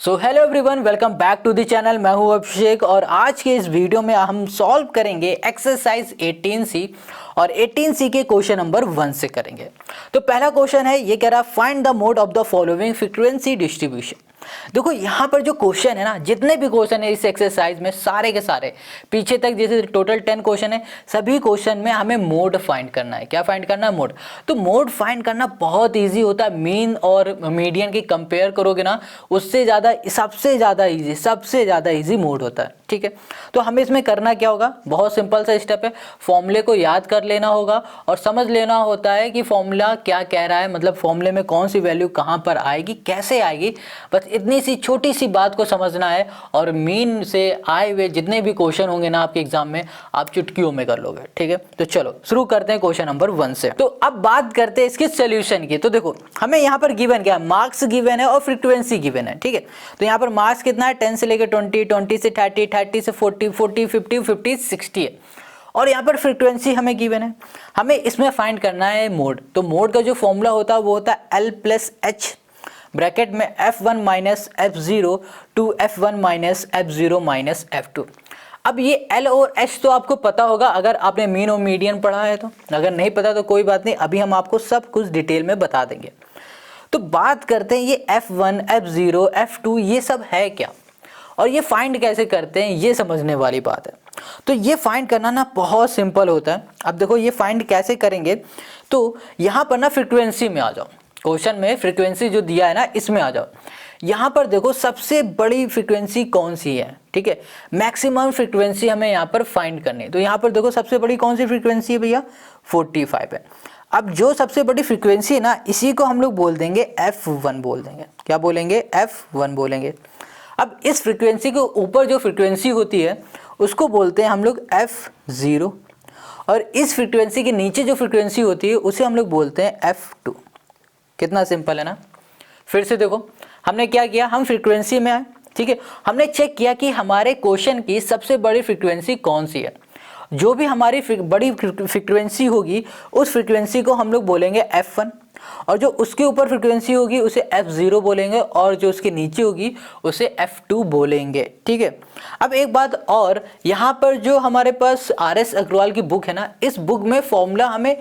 So hello everyone, welcome back to the channel. मैं हूं अभिषेक और आज के इस वीडियो में हम सॉल्व करेंगे एक्सरसाइज 18C और 18C के क्वेश्चन नंबर 1 से करेंगे। तो पहला क्वेश्चन है, ये कह रहा है find the mode of the following frequency distribution. देखो यहाँ पर जो क्वेश्चन है ना, जितने भी क्वेश्चन है इस एक्सरसाइज में सारे के सारे पीछे तक जैसे टोटल 10 क्वेश्चन है, सभी क्वेश्चन में हमें मोड फाइंड करना है। क्या फाइंड करना है? मोड। तो मोड फाइंड करना बहुत ईजी होता है। मीन और मीडियन की कंपेयर करोगे ना, उससे ज़्यादा सबसे ज़्यादा ईजी मोड होता है। ठीक है, तो हमें इसमें करना क्या होगा? बहुत सिंपल सा स्टेप है। फॉर्मूले को याद कर लेना होगा और समझ लेना होता है कि फॉर्मूला क्या कह रहा है, मतलब फॉर्मूले में कौन सी वैल्यू कहाँ पर आएगी, कैसे आएगी। बस इतनी सी छोटी सी बात को समझना है और मीन से आए हुए जितने भी क्वेश्चन होंगे ना आपके एग्जाम में, आप चुटकियों में कर लोगे। ठीक है, तो चलो शुरू करते हैं क्वेश्चन नंबर 1 से। तो अब बात करते हैं इसके सोल्यूशन की। तो देखो हमें यहाँ पर गिवन क्या है? मार्क्स गिवन है और फ्रीक्वेंसी गिवन है। ठीक है, तो यहाँ पर मार्क्स कितना है? 10 से लेकर 20, 20 से 30, 30 से 40, 40, 50, 50, 60 है। और यहाँ पर फ्रीक्वेंसी हमें गिवन है। हमें इसमें फाइंड करना है मोड। तो मोड का जो फॉर्मूला होता है वो होता है L प्लस H ब्रैकेट में F1 minus F0 to F1 minus F0 minus F2। अब ये L और H तो आपको पता होगा अगर आपने मीन और मीडियन पढ़ा है तो। अगर नहीं पता तो कोई बात नहीं, अभी हम आपको सब कुछ डिटेल में बता देंगे। तो बात करते हैं ये F1, F0, F2 ये सब है क्या और ये फाइंड कैसे करते हैं, ये समझने वाली बात है। तो ये फाइंड करना ना बहुत सिंपल होता है। अब देखो ये फाइंड कैसे करेंगे, तो यहाँ पर ना फ्रीक्वेंसी में आ जाओ। क्वेश्चन में फ्रीक्वेंसी जो दिया है ना, इसमें आ जाओ। यहाँ पर देखो सबसे बड़ी फ्रीक्वेंसी कौन सी है। ठीक है, मैक्सिमम फ्रीक्वेंसी हमें यहाँ पर फाइंड करनी है। तो यहाँ पर देखो सबसे बड़ी कौन सी फ्रीक्वेंसी है भैया? 45 है। अब जो सबसे बड़ी फ्रीक्वेंसी है ना, इसी को हम लोग बोल देंगे F1 बोल देंगे। क्या बोलेंगे? F1 बोलेंगे। अब इस फ्रीक्वेंसी के ऊपर जो फ्रीक्वेंसी होती है उसको बोलते हैं हम लोग F0 और इस फ्रीक्वेंसी के नीचे जो फ्रीक्वेंसी होती है उसे हम लोग बोलते हैं F2। कितना सिंपल है ना। फिर से देखो हमने क्या किया, हम फ्रीक्वेंसी में आए। ठीक है, हमने चेक किया कि हमारे क्वेश्चन की सबसे बड़ी फ्रीक्वेंसी कौन सी है। जो भी हमारी बड़ी फ्रीक्वेंसी होगी उस फ्रीक्वेंसी को हम लोग बोलेंगे F1 और जो उसके ऊपर फ्रीक्वेंसी होगी उसे F0 बोलेंगे और जो उसके नीचे होगी उसे F2 बोलेंगे। ठीक है, अब एक बात और, यहाँ पर जो हमारे पास RS अग्रवाल की बुक है ना, इस बुक में फॉर्मूला हमें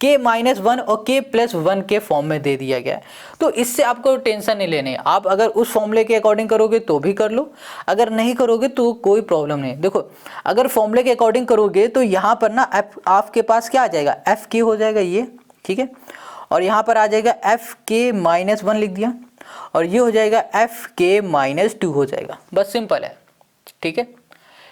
K-1 और K+1 के फॉर्म में दे दिया गया है। तो इससे आपको टेंशन नहीं लेनी। आप अगर उस फॉर्मूले के अकॉर्डिंग करोगे तो भी कर लो, अगर नहीं करोगे तो कोई प्रॉब्लम नहीं। देखो अगर फॉर्मूले के अकॉर्डिंग करोगे तो यहाँ पर ना आपके पास क्या आ जाएगा? FK हो जाएगा ये। ठीक है, और यहाँ पर आ जाएगा FK-1 लिख दिया और ये हो जाएगा FK-2 हो जाएगा। बस सिंपल है। ठीक है,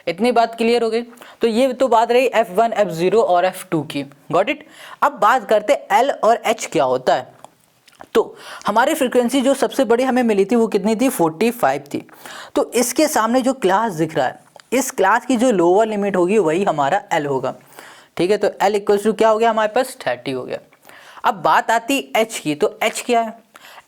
इतनी बात क्लियर हो गई। तो ये तो बात रही F1, F0 और F2 की। Got it. अब बात करते L और H क्या होता है। तो हमारी फ्रीक्वेंसी जो सबसे बड़ी हमें मिली थी वो कितनी थी? 45 थी। तो इसके सामने जो क्लास दिख रहा है, इस क्लास की जो लोअर लिमिट होगी वही हमारा L होगा। ठीक है, तो L इक्वल्स टू क्या हो गया हमारे पास? 30 हो गया। अब बात आती H की। तो H क्या है?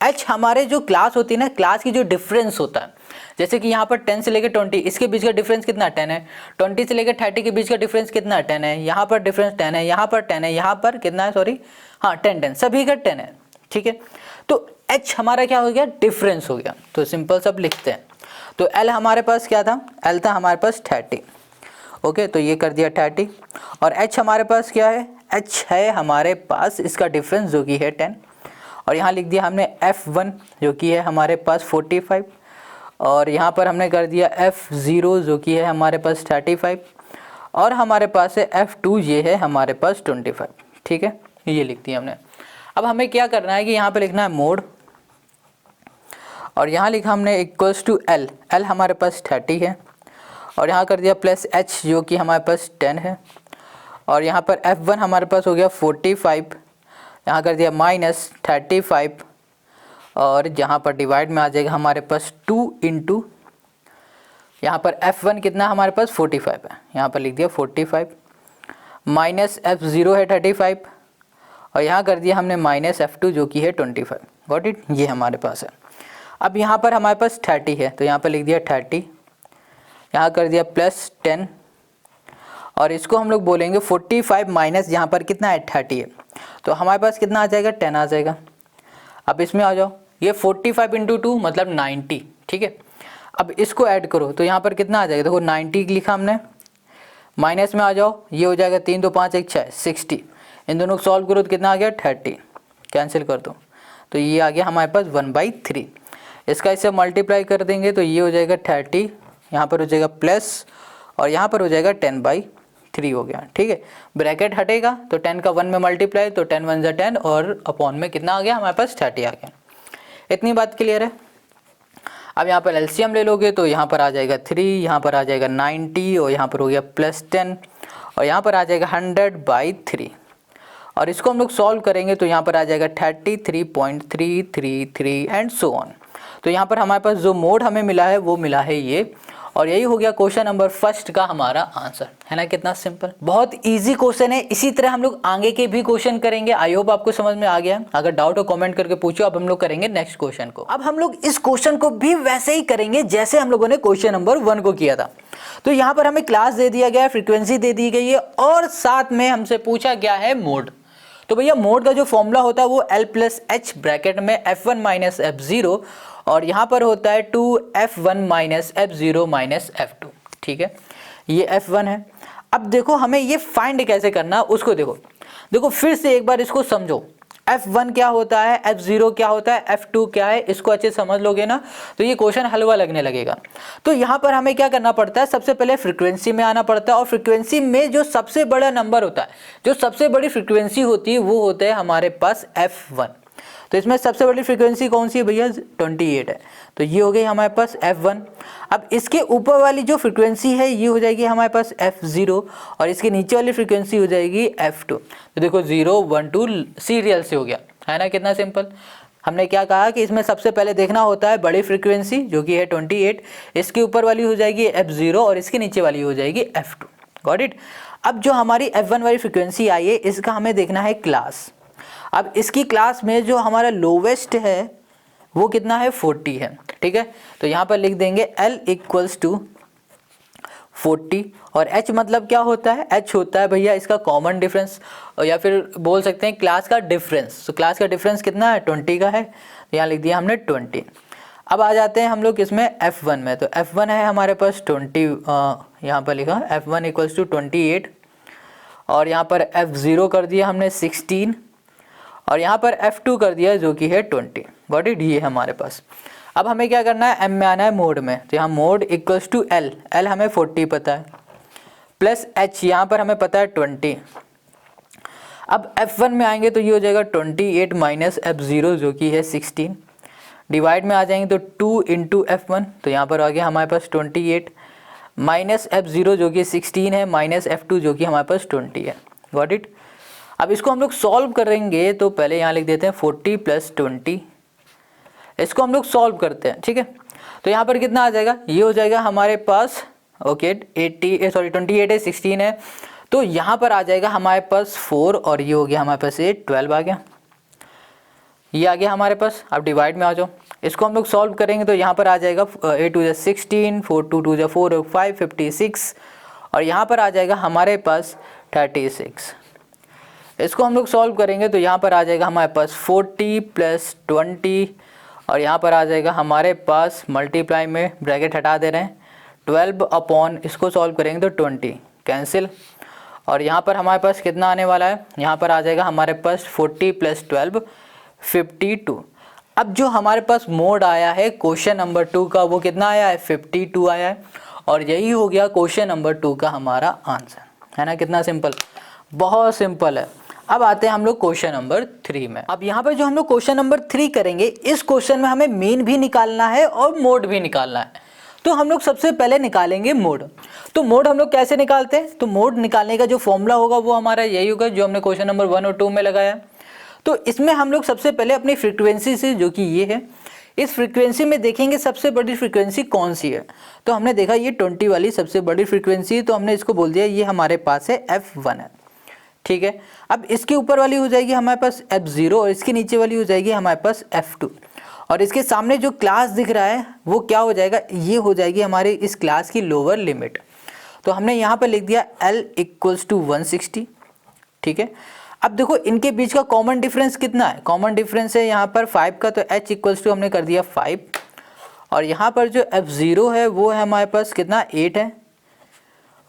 H हमारे जो क्लास होती है ना, क्लास की जो डिफरेंस होता है, जैसे कि यहाँ पर 10 से लेकर 20 इसके बीच का डिफरेंस कितना? 10 है। 20 से लेकर 30 के बीच का डिफरेंस कितना? 10 है। यहाँ पर डिफरेंस 10 है, यहाँ पर 10 है, यहाँ पर कितना है? सॉरी, हाँ 10 सभी का 10 है। ठीक है, तो H हमारा क्या हो गया? डिफरेंस हो गया। तो सिंपल सब लिखते हैं। तो L हमारे पास क्या था? L था हमारे पास 30। ओके, तो ये कर दिया 30 और H हमारे पास क्या है? H है हमारे पास इसका डिफरेंस जो कि है 10 और यहाँ लिख दिया हमने F1 जो कि है हमारे पास 45 और यहाँ पर हमने कर दिया F0 जो कि है हमारे पास 35 और हमारे पास है F2 ये है हमारे पास 25। ठीक है, ये लिख दिया हमने। अब हमें क्या करना है कि यहाँ पे लिखना है मोड और यहाँ लिखा हमने इक्वल्स टू L। L हमारे पास 30 है और यहाँ कर दिया प्लस H जो कि हमारे पास 10 है और यहाँ पर F1 हमारे पास हो गया 45, यहाँ कर दिया माइनस 35 और जहाँ पर डिवाइड में आ जाएगा हमारे पास 2 इंटू यहाँ पर F1 कितना हमारे पास 45 है, यहाँ पर लिख दिया 45 माइनस F0 है 35 और यहाँ कर दिया हमने माइनस F2 जो कि है 25। गॉट इट, ये हमारे पास है। अब यहाँ पर हमारे पास 30 है तो यहाँ पर लिख दिया 30, यहाँ कर दिया प्लस 10 और इसको हम लोग बोलेंगे 45 माइनस यहाँ पर कितना है 30 है तो हमारे पास कितना आ जाएगा? 10 आ जाएगा। अब इसमें आ जाओ, ये 45 इंटू 2 मतलब 90, ठीक है। अब इसको ऐड करो तो यहाँ पर कितना आ जाएगा, देखो 90 लिखा हमने, माइनस में आ जाओ, ये हो जाएगा 3 2 5 1 6 60, इन दोनों को सॉल्व करो तो कितना आ गया 30, कैंसिल कर दो तो ये आ गया हमारे पास 1/3। इसका इससे मल्टीप्लाई कर देंगे तो ये हो जाएगा 30, यहाँ पर हो जाएगा प्लस और यहाँ पर हो जाएगा 10/3 हो गया, ठीक है। ब्रैकेट हटेगा तो 10 का 1 में मल्टीप्लाई तो 10 1 × 10 और अपॉन में कितना आ गया हमारे पास 30 आ गया। इतनी बात क्लियर है। अब यहाँ पर एलसीएम ले लोगे तो यहाँ पर आ जाएगा 3, यहाँ पर आ जाएगा 90 और यहाँ पर हो गया +10 और यहाँ पर आ जाएगा 100/3 और इसको हम लोग सॉल्व करेंगे तो यहाँ पर आ जाएगा 33.333 एंड सो ऑन। तो यहाँ पर हमारे पास जो मोड हमें मिला है वो मिला है ये, और यही हो गया क्वेश्चन नंबर फर्स्ट का हमारा आंसर, है ना। कितना सिंपल, बहुत इजी क्वेश्चन है। इसी तरह हम लोग आगे के भी क्वेश्चन करेंगे। आई होप आपको समझ में आ गया। अगर डाउट हो कमेंट करके पूछो। अब हम लोग करेंगे नेक्स्ट क्वेश्चन को। अब हम लोग इस क्वेश्चन को भी वैसे ही करेंगे जैसे हम लोगों ने क्वेश्चन नंबर 1 को किया था। तो यहाँ पर हमें क्लास दे दिया गया है, फ्रीक्वेंसी दे दी गई है और साथ में हमसे पूछा गया है मोड। तो भैया मोड का जो फॉर्मूला होता है वो L+H ब्रैकेट में F1 - F0 और यहाँ पर होता है 2F1 - F0 - F2, ठीक है। ये F1 है। अब देखो हमें ये फाइंड कैसे करना है उसको देखो फिर से एक बार इसको समझो। F1 क्या होता है, F0 क्या होता है, F2 क्या है, इसको अच्छे समझ लोगे ना तो ये क्वेश्चन हलवा लगने लगेगा। तो यहाँ पर हमें क्या करना पड़ता है, सबसे पहले फ्रीक्वेंसी में आना पड़ता है और फ्रीक्वेंसी में जो सबसे बड़ा नंबर होता है, जो सबसे बड़ी फ्रीक्वेंसी होती है वो होता है हमारे पास F1। तो इसमें सबसे बड़ी फ्रीक्वेंसी कौन सी है भैया, 28 है। तो ये हो गई हमारे पास F1। अब इसके ऊपर वाली जो फ्रीक्वेंसी है ये हो जाएगी हमारे पास F0 और इसके नीचे वाली फ्रीक्वेंसी हो जाएगी F2। तो देखो 0 1 2 सीरियल से हो गया, है ना। कितना सिंपल। हमने क्या कहा कि इसमें सबसे पहले देखना होता है बड़ी फ्रीक्वेंसी जो कि है 28, इसके ऊपर वाली हो जाएगी F0 और इसके नीचे वाली हो जाएगी F2। Got it. अब जो हमारी F1 वाली फ्रीक्वेंसी आई है इसका हमें देखना है क्लास। अब इसकी क्लास में जो हमारा लोवेस्ट है वो कितना है, 40 है, ठीक है। तो यहाँ पर लिख देंगे L = 40 और H मतलब क्या होता है, H होता है भैया इसका कॉमन डिफरेंस या फिर बोल सकते हैं क्लास का डिफरेंस। तो क्लास का डिफरेंस कितना है, 20 का है। तो यहाँ लिख दिया हमने 20। अब आ जाते हैं हम लोग इसमें F1 में। तो F1 है हमारे पास 20, यहाँ पर लिखा F1 = 28 और यहाँ पर F0 कर दिया हमने 16 और यहाँ पर F2 कर दिया जो कि है 20। Got it. ये हमारे पास। अब हमें क्या करना है, M में आना है मोड में। तो यहाँ मोड = L, L हमें 40 पता है, प्लस H यहाँ पर हमें पता है 20। अब F1 में आएंगे तो ये हो जाएगा 28 - F0 जो कि है 16। डिवाइड में आ जाएंगे तो 2 × F1, तो यहाँ पर आ गया हमारे पास 28 माइनस F0 जो कि 16 है माइनस F2 जो कि हमारे पास 20 है। Got it. अब इसको हम लोग सॉल्व करेंगे तो पहले यहाँ लिख देते हैं 40 + 20, इसको हम लोग सॉल्व करते हैं, ठीक है। तो यहाँ पर कितना आ जाएगा, ये हो जाएगा हमारे पास ओके 28 है 16 है, तो यहाँ पर आ जाएगा हमारे पास 4 और ये हो गया हमारे पास 12 आ गया, ये आ गया हमारे पास। अब डिवाइड में आ जाओ, इसको हम लोग सॉल्व करेंगे तो यहाँ पर आ जाएगा 8 × 16, 4 × 2 = 4 और 5 56 और यहाँ पर आ जाएगा हमारे पास 36। इसको हम लोग सॉल्व करेंगे तो यहाँ पर आ जाएगा हमारे पास 40 + 20 और यहाँ पर आ जाएगा हमारे पास मल्टीप्लाई में ब्रैकेट हटा दे रहे हैं 12 अपॉन, इसको सॉल्व करेंगे तो 20 कैंसिल और यहाँ पर हमारे पास कितना आने वाला है, यहाँ पर आ जाएगा हमारे पास 40 + 12 52। अब जो हमारे पास मोड आया है क्वेश्चन नंबर 2 का वो कितना आया है, 52 आया है और यही हो गया क्वेश्चन नंबर 2 का हमारा आंसर, है ना। कितना सिंपल, बहुत सिंपल है। अब आते हैं हम लोग क्वेश्चन नंबर 3 में। अब यहाँ पर जो हम लोग क्वेश्चन नंबर 3 करेंगे, इस क्वेश्चन में हमें मीन भी निकालना है और मोड भी निकालना है। तो हम लोग सबसे पहले निकालेंगे मोड। तो मोड हम लोग कैसे निकालते हैं, तो मोड निकालने का जो फॉर्मूला होगा वो हमारा यही होगा जो हमने क्वेश्चन नंबर 1 और 2 में लगाया। तो इसमें हम लोग सबसे पहले अपनी फ्रीक्वेंसी से, जो कि ये है, इस फ्रीक्वेंसी में देखेंगे सबसे बड़ी फ्रीक्वेंसी कौन सी है। तो हमने देखा ये 20 वाली सबसे बड़ी फ्रीक्वेंसी, तो हमने इसको बोल दिया ये हमारे पास है F1 है, ठीक है। अब इसके ऊपर वाली हो जाएगी हमारे पास F0 और इसके नीचे वाली हो जाएगी हमारे पास F2 और इसके सामने जो क्लास दिख रहा है वो क्या हो जाएगा, ये हो जाएगी हमारे इस क्लास की लोअर लिमिट। तो हमने यहाँ पर लिख दिया L = 160, ठीक है। अब देखो इनके बीच का कॉमन डिफरेंस कितना है, कॉमन डिफरेंस है यहाँ पर 5 का, तो h इक्वल्स टू हमने कर दिया 5, और यहाँ पर जो f0 है वो है हमारे पास कितना 8 है,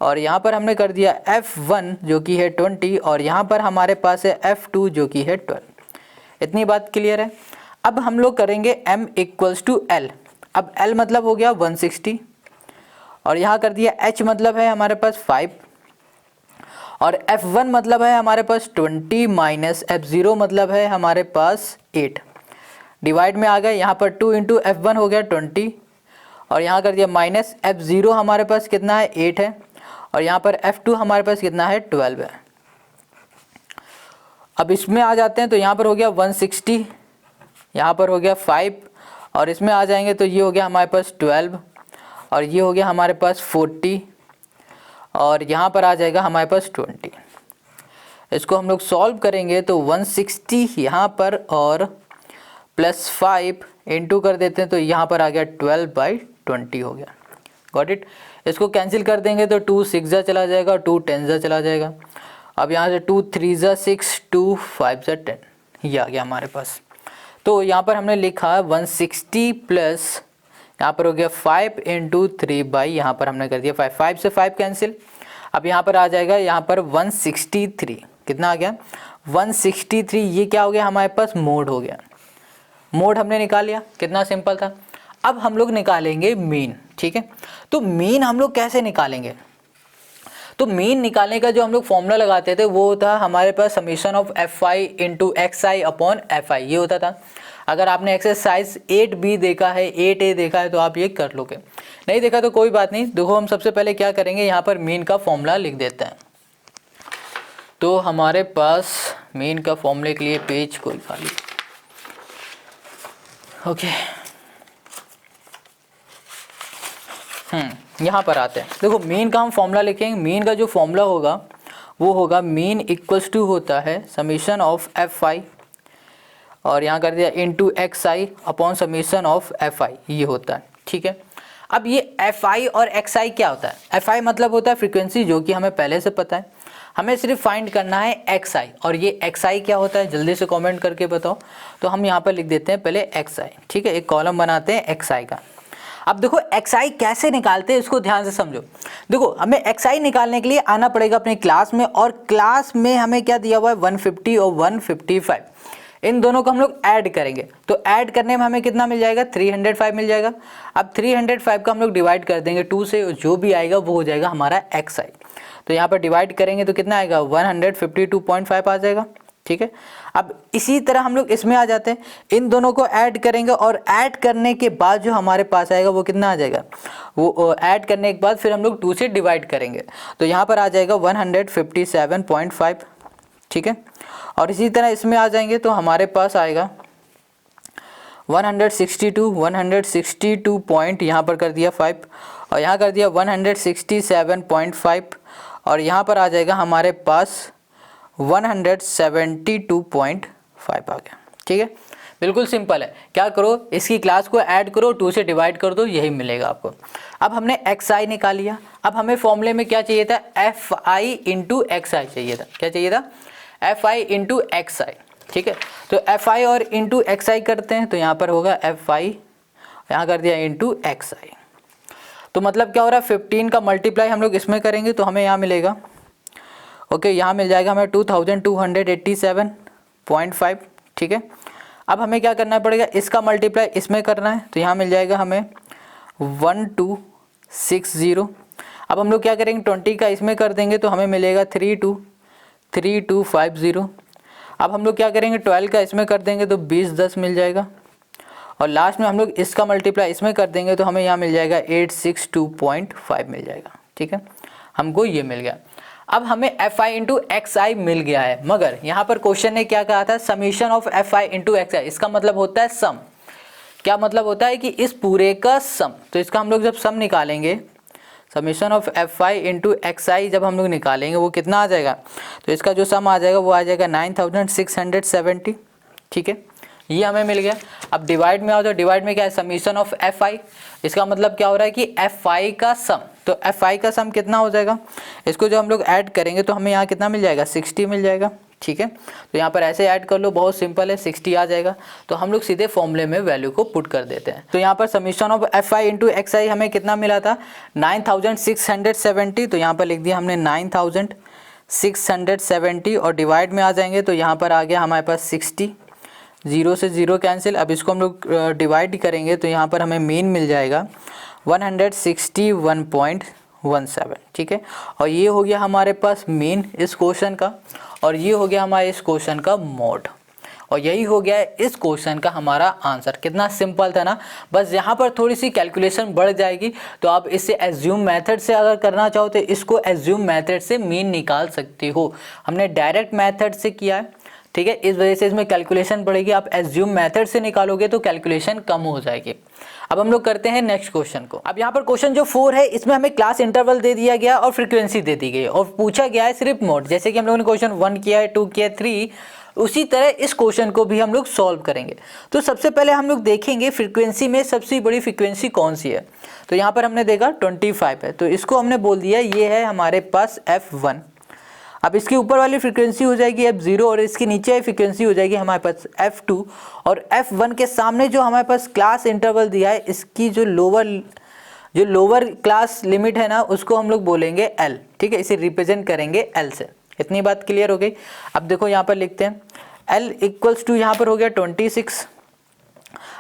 और यहाँ पर हमने कर दिया f1 जो कि है 20, और यहाँ पर हमारे पास है f2 जो कि है 12। इतनी बात क्लियर है। अब हम लोग करेंगे m इक्वल्स टू l। अब l मतलब हो गया 160, और यहाँ कर दिया h मतलब है हमारे पास 5, और f1 मतलब है हमारे पास 20 माइनस f0 मतलब है हमारे पास 8। डिवाइड में आ गए, यहाँ पर 2 इंटू f1 हो गया 20, और यहाँ कर दिया माइनस f0 हमारे पास कितना है 8 है, और यहाँ पर f2 हमारे पास कितना है 12 है। अब इसमें आ जाते हैं तो यहाँ पर हो गया 160, यहाँ पर हो गया 5, और इसमें आ जाएंगे तो ये हो गया हमारे पास 12, और ये हो गया हमारे पास 40, और यहाँ पर आ जाएगा हमारे पास 20। इसको हम लोग सॉल्व करेंगे तो 160 यहाँ पर और प्लस 5 इंटू कर देते हैं तो यहाँ पर आ गया 12/20 हो गया। Got it. इसको कैंसिल कर देंगे तो 2 6 जा चला जाएगा, 2 10 जा चला जाएगा। अब यहाँ से 2 3 जा 6, 2 5 जा 10, ये आ गया हमारे पास। तो यहाँ पर हमने लिखा 160 प्लस यहाँ पर हो गया 5 इंटू 3 यहाँ पर हमने कर दिया 5, 5 से 5 कैंसिल। अब यहाँ पर आ जाएगा यहाँ पर 163, कितना आ गया 163। ये क्या हो गया हमारे पास मोड हो गया, मोड हमने निकाल लिया, कितना सिंपल था। अब हम लोग निकालेंगे मीन, ठीक है। तो मीन हम लोग कैसे निकालेंगे, तो मीन निकालने का जो हम लोग फॉर्मूला लगाते थे वो था हमारे पास summation of fi into xi upon fi, ये होता था। अगर आपने एक्सरसाइज 8b देखा है, 8a देखा है तो आप ये कर लोगे, नहीं देखा तो कोई बात नहीं। देखो हम सबसे पहले क्या करेंगे, यहाँ पर मीन का फॉर्मूला लिख देते हैं। तो हमारे पास मीन का फॉर्मूले के लिए पेज कोई खाली, ओके यहाँ पर आते हैं। देखो मीन का हम फॉर्मूला लिखेंगे, मीन का जो फॉर्मूला होगा वो होगा मीन इक्वल्स टू होता है समीशन ऑफ fi, और यहाँ कर दिया into xi upon summation of fi, ये होता है, ठीक है। अब ये fi और xi क्या होता है, fi मतलब होता है फ्रीक्वेंसी, जो कि हमें पहले से पता है, हमें सिर्फ फाइंड करना है xi, और ये xi क्या होता है जल्दी से कमेंट करके बताओ। तो हम यहाँ पर लिख देते हैं पहले xi, ठीक है, एक कॉलम बनाते हैं xi का। अब देखो xi कैसे निकालते हैं इसको ध्यान से समझो। देखो हमें xi निकालने के लिए आना पड़ेगा अपने क्लास में, और क्लास में हमें क्या दिया हुआ है 150 और 155, इन दोनों को हम लोग ऐड करेंगे। तो ऐड करने में हमें कितना मिल जाएगा 305 मिल जाएगा। अब 305 का हम लोग डिवाइड कर देंगे 2 से, जो भी आएगा वो हो जाएगा हमारा xi। तो यहाँ पर डिवाइड करेंगे तो कितना आएगा 152.5 आ जाएगा, ठीक है। अब इसी तरह हम लोग इसमें आ जाते हैं, इन दोनों को ऐड करेंगे, और ऐड करने के बाद जो हमारे पास आएगा वो कितना आ जाएगा, वो ऐड करने के बाद फिर हम लोग 2 से डिवाइड करेंगे तो यहाँ पर आ जाएगा 157.5, ठीक है। और इसी तरह इसमें आ जाएंगे तो हमारे पास आएगा 162 पॉइंट, यहाँ पर कर दिया 5, और यहाँ कर दिया 167.5, और यहाँ पर आ जाएगा हमारे पास 172.5 आ गया, ठीक है। बिल्कुल सिंपल है, क्या करो इसकी क्लास को ऐड करो, 2 से डिवाइड कर दो, यही मिलेगा आपको। अब हमने xi निकाल लिया। अब हमें फॉर्मूले में क्या चाहिए था, fi इंटू xi चाहिए था। क्या चाहिए था, fi इंटू xi, ठीक है। तो fi और इंटू xi करते हैं तो यहाँ पर होगा fi, यहाँ कर दिया इंटू xi। तो मतलब क्या हो रहा है 15 का मल्टीप्लाई हम लोग इसमें करेंगे तो हमें यहाँ मिलेगा, ओके, यहाँ मिल जाएगा हमें 2287.5, ठीक है। अब हमें क्या करना पड़ेगा, इसका मल्टीप्लाई इसमें करना है तो यहाँ मिल जाएगा हमें 1260। अब हम लोग क्या करेंगे 20 का इसमें कर देंगे तो हमें मिलेगा 3250। अब हम लोग क्या करेंगे 12 का इसमें कर देंगे तो 2010 मिल जाएगा, और लास्ट में हम लोग इसका मल्टीप्लाई इसमें कर देंगे तो हमें यहाँ मिल जाएगा 862.5 मिल जाएगा, ठीक है। हमको ये मिल गया। अब हमें fi इंटू xi मिल गया है, मगर यहाँ पर क्वेश्चन ने क्या कहा था, summation of fi into xi, इसका मतलब होता है सम। क्या मतलब होता है कि इस पूरे का सम। तो इसका हम लोग जब सम निकालेंगे, summation of fi into xi जब हम लोग निकालेंगे वो कितना आ जाएगा, तो इसका जो सम आ जाएगा वो आ जाएगा 9670, ठीक है, ये हमें मिल गया। अब डिवाइड में आओ तो डिवाइड में क्या है, समीशन ऑफ fi, इसका मतलब क्या हो रहा है कि fi का सम। तो fi का सम कितना हो जाएगा, इसको जो हम लोग ऐड करेंगे तो हमें यहाँ कितना मिल जाएगा 60 मिल जाएगा, ठीक है। तो यहाँ पर ऐसे ऐड कर लो, बहुत सिंपल है, 60 आ जाएगा। तो हम लोग सीधे फॉर्मूले में वैल्यू को पुट कर देते हैं। तो यहाँ पर summation of Fi into xi हमें कितना मिला था 9670। तो यहाँ पर लिख दिया हमने 9670 और डिवाइड में आ जाएंगे तो यहाँ पर आ गया हमारे पास 60, 0 से 0 कैंसिल। अब इसको हम लोग डिवाइड करेंगे तो यहाँ पर हमें मीन मिल जाएगा 161.17, ठीक है। और ये हो गया हमारे पास मीन इस क्वेश्चन का, और ये हो गया हमारे इस क्वेश्चन का मोड, और यही हो गया इस क्वेश्चन का हमारा आंसर। कितना सिंपल था ना। बस यहाँ पर थोड़ी सी कैलकुलेशन बढ़ जाएगी, तो आप इसे एज्यूम मेथड से अगर करना चाहो तो इसको एज्यूम मेथड से मीन निकाल सकते हो। हमने डायरेक्ट मेथड से किया है, ठीक है, इस वजह से इसमें कैलकुलेशन बढ़ेगी। आप एज्यूम मेथड से निकालोगे तो कैलकुलेशन कम हो जाएगी। अब हम लोग करते हैं नेक्स्ट क्वेश्चन को। अब यहाँ पर क्वेश्चन जो 4 है इसमें हमें क्लास इंटरवल दे दिया गया और फ्रीक्वेंसी दे दी गई और पूछा गया है सिर्फ मोड। जैसे कि हम लोगों ने क्वेश्चन 1 किया है, 2 किया है, 3, उसी तरह इस क्वेश्चन को भी हम लोग सॉल्व करेंगे। तो सबसे पहले हम लोग देखेंगे फ्रीक्वेंसी में सबसे बड़ी फ्रीक्वेंसी कौन सी है। तो यहाँ पर हमने देखा 25 है, तो इसको हमने बोल दिया ये है हमारे पास F1। अब इसकी ऊपर वाली फ्रीक्वेंसी हो जाएगी F0 और इसकी नीचे वाली फ्रीक्वेंसी हो जाएगी हमारे पास F2। और F1 के सामने जो हमारे पास क्लास इंटरवल दिया है इसकी जो लोअर क्लास लिमिट है ना उसको हम लोग बोलेंगे L, ठीक है, इसे रिप्रेजेंट करेंगे L से। इतनी बात क्लियर हो गई। अब देखो यहाँ पर लिखते हैं L इक्वल्स टू यहाँ पर हो गया 26।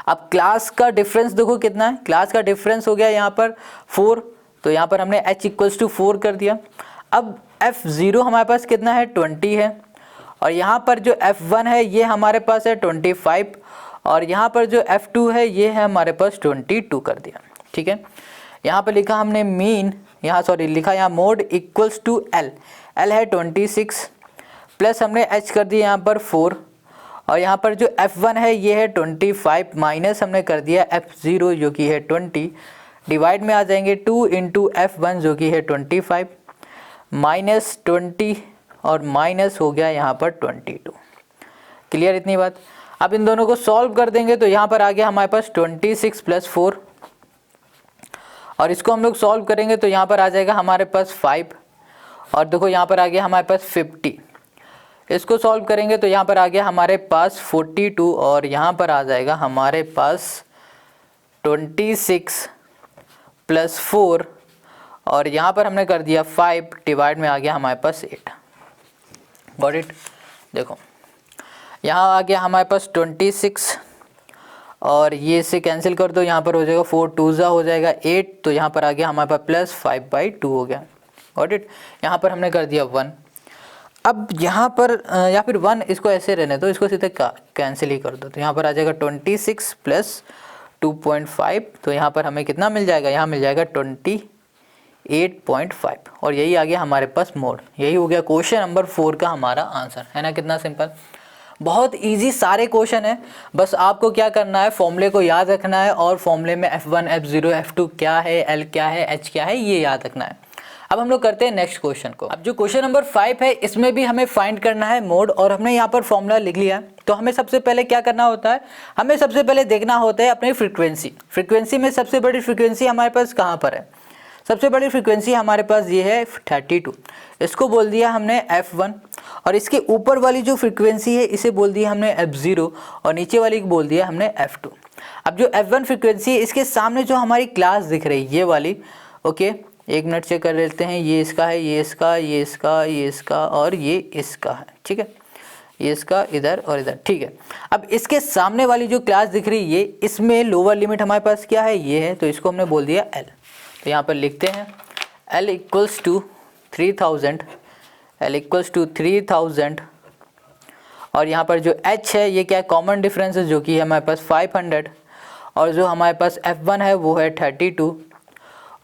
अब क्लास का डिफरेंस देखो कितना है, क्लास का डिफरेंस हो गया यहाँ पर 4, तो यहाँ पर हमने h इक्वल्स टू 4 कर दिया। अब F0 हमारे पास कितना है 20 है, और यहाँ पर जो F1 है ये हमारे पास है 25, और यहाँ पर जो F2 है ये है हमारे पास 22 कर दिया, ठीक है। यहाँ पर लिखा हमने मीन, लिखा यहाँ मोड इक्वल्स टू L है 26 प्लस हमने h कर दिया यहाँ पर 4, और यहाँ पर जो F1 है ये है 25 माइनस हमने कर दिया F0 जो कि है 20, डिवाइड में आ जाएंगे 2 इंटू F1 जो कि है 25 माइनस 20 और माइनस हो गया यहाँ पर 22। क्लियर इतनी बात। अब इन दोनों को सॉल्व कर देंगे तो यहाँ पर आ गया हमारे पास 26 प्लस 4, और इसको हम लोग सॉल्व करेंगे तो यहाँ पर आ जाएगा हमारे पास 5, और देखो यहाँ पर आ गया हमारे पास 50। इसको सॉल्व करेंगे तो यहाँ पर आ गया हमारे पास 42, और यहाँ पर आ जाएगा हमारे पास 26 प्लस 4, और यहाँ पर हमने कर दिया 5, डिवाइड में आ गया हमारे पास 8। Got it. देखो यहाँ आ गया हमारे पास 26, और ये से कैंसिल कर दो, यहाँ पर हो जाएगा 4 2 हो जाएगा 8, तो यहाँ पर आ गया हमारे पास प्लस 5/2 हो गया। Got it. यहाँ पर हमने कर दिया 1। अब यहाँ पर या फिर 1 इसको ऐसे रहने दो, इसको सीधे कैंसिल ही कर दो, तो यहाँ पर आ जाएगा 26 प्लस 2.5, तो यहाँ पर हमें कितना मिल जाएगा, यहाँ मिल जाएगा 28.5, और यही आ गया हमारे पास मोड। यही हो गया क्वेश्चन नंबर 4 का हमारा आंसर, है ना। कितना सिंपल, बहुत इजी सारे क्वेश्चन है। बस आपको क्या करना है, फॉर्मूले को याद रखना है, और फॉर्मूले में F1 F0 F2 क्या है, L क्या है, H क्या है, ये याद रखना है। अब हम लोग करते हैं नेक्स्ट क्वेश्चन को। अब जो क्वेश्चन नंबर 5 है इसमें भी हमें फाइंड करना है मोड, और हमने यहाँ पर फॉर्मूला लिख लिया। तो हमें सबसे पहले क्या करना होता है, हमें सबसे पहले देखना होता है अपनी फ्रीक्वेंसी में सबसे बड़ी फ्रीक्वेंसी हमारे पास कहाँ पर है। सबसे बड़ी फ्रीक्वेंसी हमारे पास ये है 32, इसको बोल दिया हमने F1, और इसके ऊपर वाली जो फ्रीक्वेंसी है इसे बोल दिया हमने F0, और नीचे वाली को बोल दिया हमने F2। अब जो F1 फ्रीक्वेंसी है इसके सामने जो हमारी क्लास दिख रही है ये वाली, ओके, 1 मिनट चेक कर लेते हैं, ये इसका है, ये इसका, ये इसका, ये इसका, और ये इसका है, ठीक है, ये इसका इधर और इधर, ठीक है। अब इसके सामने वाली जो क्लास दिख रही है ये, इसमें लोअर लिमिट हमारे पास क्या है, ये है, तो इसको हमने बोल दिया L। तो यहाँ पर लिखते हैं L equals to 3000, L equals to 3000, और यहाँ पर जो H है ये क्या है, कॉमन डिफरेंस है जो कि है हमारे पास 500, और जो हमारे पास F1 है वो है 32,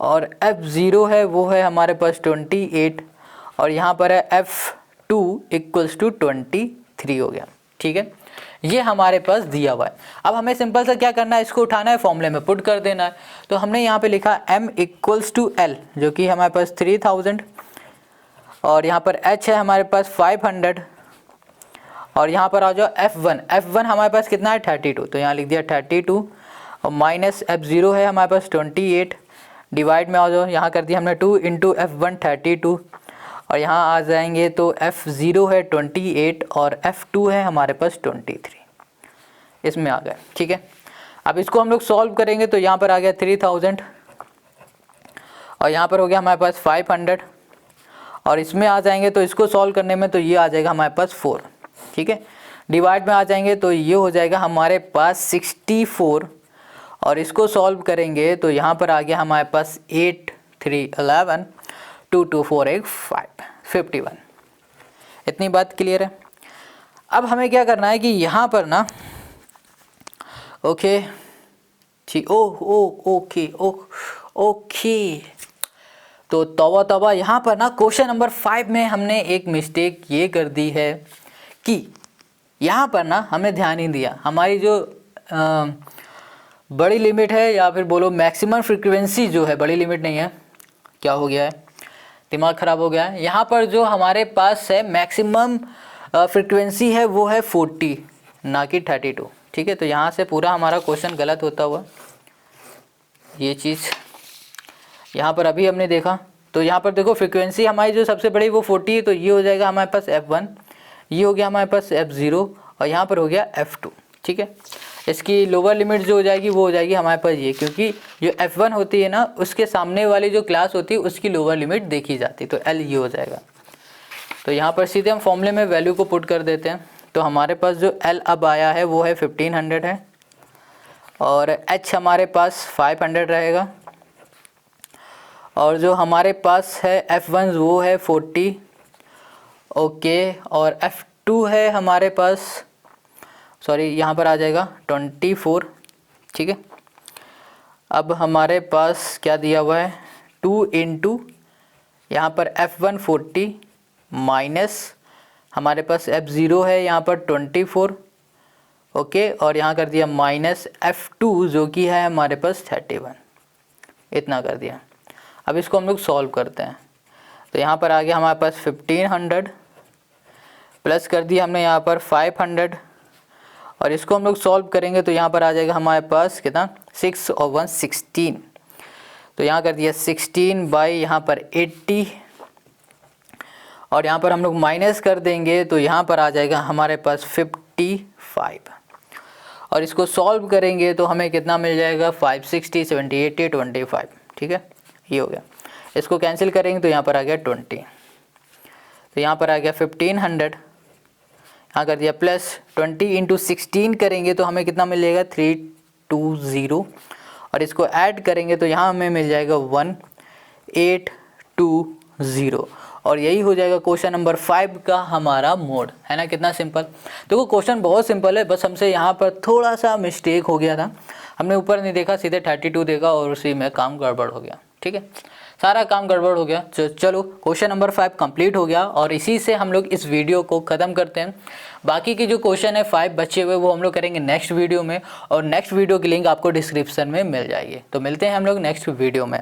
और F0 है वो है हमारे पास 28, और यहाँ पर है F2 इक्वल्स टू 23 हो गया, ठीक है। ये हमारे पास दिया हुआ है। अब हमें सिंपल सा क्या करना है, इसको उठाना है, फॉर्मूले में पुट कर देना है। तो हमने यहाँ पे लिखा M इक्वल्स टू L जो कि हमारे पास 3000, और यहाँ पर H है हमारे पास 500, और यहाँ पर आ जाओ F1 हमारे पास कितना है 32, तो यहाँ लिख दिया 32, और माइनस F0 है हमारे पास 28, डिवाइड में आ जाओ, यहाँ कर दिया हमने 2 इंटू F1 32, और यहाँ आ जाएंगे तो F0 है 28 और F2 है हमारे पास 23, इसमें आ गए। ठीक है, अब इसको हम लोग सॉल्व करेंगे तो यहाँ पर आ गया 3000 और यहाँ पर हो गया हमारे पास 500 और इसमें आ जाएंगे तो इसको सॉल्व करने में तो ये आ जाएगा हमारे पास 4। ठीक है, डिवाइड में आ जाएंगे तो ये हो जाएगा हमारे पास 64 और इसको सॉल्व करेंगे तो यहाँ पर आ गया हमारे पास 8 3 11 2 2 4 8 5 51। इतनी बात क्लियर है। अब हमें क्या करना है कि यहाँ पर ना ओके ठीक ओके तो तौबा यहाँ पर ना क्वेश्चन नंबर 5 में हमने एक मिस्टेक ये कर दी है कि यहाँ पर ना हमने ध्यान ही दिया, हमारी जो बड़ी लिमिट है या फिर बोलो मैक्सिमम फ्रीक्वेंसी जो है, बड़ी लिमिट नहीं है, क्या हो गया है, दिमाग ख़राब हो गया है। यहाँ पर जो हमारे पास है मैक्सिमम फ्रीक्वेंसी है वो है 40 ना कि 32। ठीक है, तो यहाँ से पूरा हमारा क्वेश्चन गलत होता हुआ ये चीज़ यहाँ पर अभी हमने देखा। तो यहाँ पर देखो फ्रीक्वेंसी हमारी जो सबसे बड़ी वो 40 है, तो ये हो जाएगा हमारे पास F1, ये हो गया हमारे पास F0 और यहाँ पर हो गया F2। ठीक है, इसकी लोअर लिमिट जो हो जाएगी वो हो जाएगी हमारे पास ये, क्योंकि जो F1 होती है ना उसके सामने वाली जो क्लास होती है उसकी लोअर लिमिट देखी जाती है, तो L ये हो जाएगा। तो यहाँ पर सीधे हम फॉर्मूले में वैल्यू को पुट कर देते हैं। तो हमारे पास जो L अब आया है वो है 1500 है और H हमारे पास 500 रहेगा और जो हमारे पास है F1 वो है 40 ओके और F2 है हमारे पास, सॉरी यहाँ पर आ जाएगा 24। ठीक है, अब हमारे पास क्या दिया हुआ है 2 इंटू यहाँ पर F1 40 माइनस हमारे पास F0 है यहाँ पर 24 ओके और यहाँ कर दिया माइनस F2 जो कि है हमारे पास 31, इतना कर दिया। अब इसको हम लोग सॉल्व करते हैं तो यहाँ पर आ गया हमारे पास 1500 प्लस कर दिया हमने यहाँ पर 500 और इसको हम लोग सॉल्व करेंगे तो यहाँ पर आ जाएगा हमारे पास कितना 6 और 1 16। तो यहाँ कर दिया 16 बाई यहाँ पर 80 और यहाँ पर हम लोग माइनस कर देंगे तो यहाँ पर आ जाएगा हमारे पास 55 और इसको सॉल्व करेंगे तो हमें कितना मिल जाएगा 5 60 70 80 25। ठीक है, ये हो गया। इसको कैंसिल करेंगे तो यहाँ पर आ गया 20, तो यहाँ पर आ गया 1500, यहाँ कर दिया प्लस 20 इंटू 16 करेंगे तो हमें कितना मिलेगा 320 और इसको ऐड करेंगे तो यहाँ हमें मिल जाएगा 1820 और यही हो जाएगा क्वेश्चन नंबर 5 का हमारा मोड, है ना। कितना सिंपल। देखो क्वेश्चन बहुत सिंपल है, बस हमसे यहाँ पर थोड़ा सा मिस्टेक हो गया था, हमने ऊपर नहीं देखा सीधे 32 देखा और उसी में काम गड़बड़ हो गया। ठीक है, सारा काम गड़बड़ हो गया। चलो क्वेश्चन नंबर 5 कंप्लीट हो गया और इसी से हम लोग इस वीडियो को ख़त्म करते हैं। बाकी की जो क्वेश्चन है 5 बचे हुए वो हम लोग करेंगे नेक्स्ट वीडियो में और नेक्स्ट वीडियो की लिंक आपको डिस्क्रिप्शन में मिल जाएगी। तो मिलते हैं हम लोग नेक्स्ट वीडियो में।